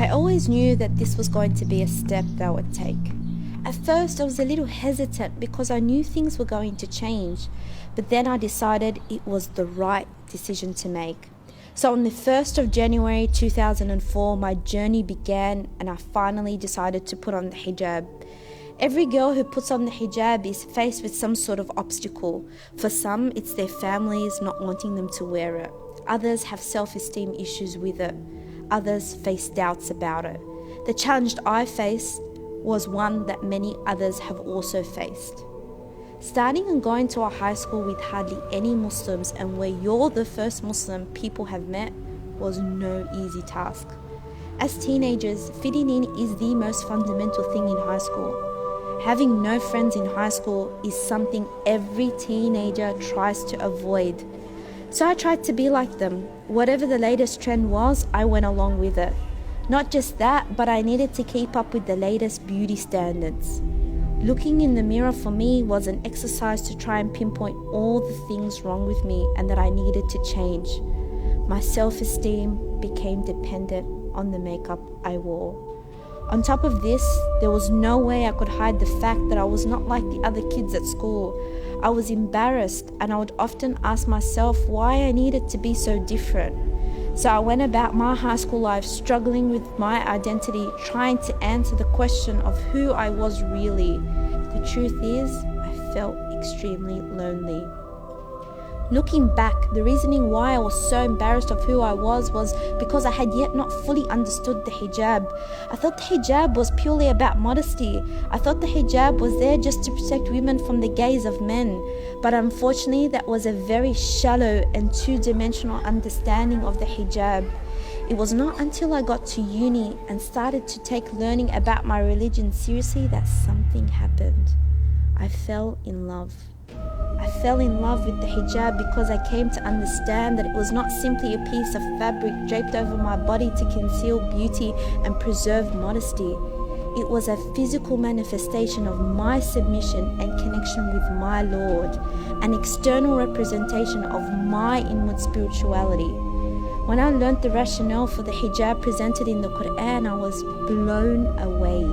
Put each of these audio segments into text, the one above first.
I always knew that this was going to be a step that I would take. At first, I was a little hesitant because I knew things were going to change, but then I decided it was the right decision to make. So on the 1st of January 2004, my journey began and I finally decided to put on the hijab. Every girl who puts on the hijab is faced with some sort of obstacle. For some, it's their families not wanting them to wear it. Others have self-esteem issues with it. Others face doubts about it. The challenge I faced was one that many others have also faced. Starting and going to a high school with hardly any Muslims and where you're the first Muslim people have met was no easy task. As teenagers, fitting in is the most fundamental thing in high school. Having no friends in high school is something every teenager tries to avoid. So I tried to be like them. Whatever the latest trend was, I went along with it. Not just that, but I needed to keep up with the latest beauty standards. Looking in the mirror for me was an exercise to try and pinpoint all the things wrong with me and that I needed to change. My self-esteem became dependent on the makeup I wore. On top of this, there was no way I could hide the fact that I was not like the other kids at school. I was embarrassed and I would often ask myself why I needed to be so different. So I went about my high school life struggling with my identity, trying to answer the question of who I was really. The truth is, I felt extremely lonely. Looking back, the reasoning why I was so embarrassed of who I was because I had yet not fully understood the hijab. I thought the hijab was purely about modesty. I thought the hijab was there just to protect women from the gaze of men. But unfortunately, that was a very shallow and two-dimensional understanding of the hijab. It was not until I got to uni and started to take learning about my religion seriously that something happened. I fell in love. I fell in love with the hijab because I came to understand that it was not simply a piece of fabric draped over my body to conceal beauty and preserve modesty. It was a physical manifestation of my submission and connection with my Lord, an external representation of my inward spirituality. When I learnt the rationale for the hijab presented in the Quran, I was blown away.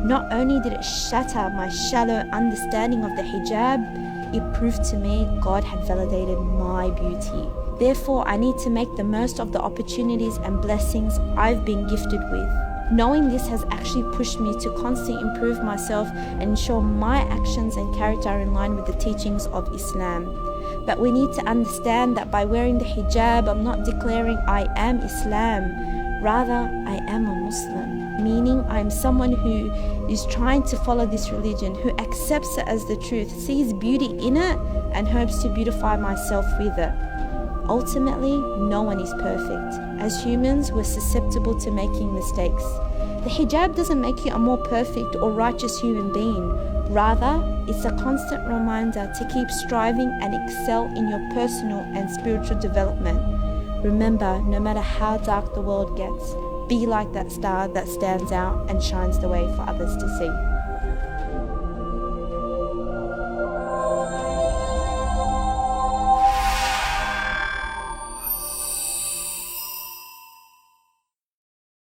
Not only did it shatter my shallow understanding of the hijab, it proved to me God had validated my beauty. Therefore, I need to make the most of the opportunities and blessings I've been gifted with. Knowing this has actually pushed me to constantly improve myself and ensure my actions and character are in line with the teachings of Islam. But we need to understand that by wearing the hijab, I'm not declaring I am Islam. Rather, I am a Muslim, meaning I am someone who is trying to follow this religion, who accepts it as the truth, sees beauty in it, and hopes to beautify myself with it. Ultimately, no one is perfect. As humans, we're susceptible to making mistakes. The hijab doesn't make you a more perfect or righteous human being. Rather, it's a constant reminder to keep striving and excel in your personal and spiritual development. Remember, no matter how dark the world gets, be like that star that stands out and shines the way for others to see.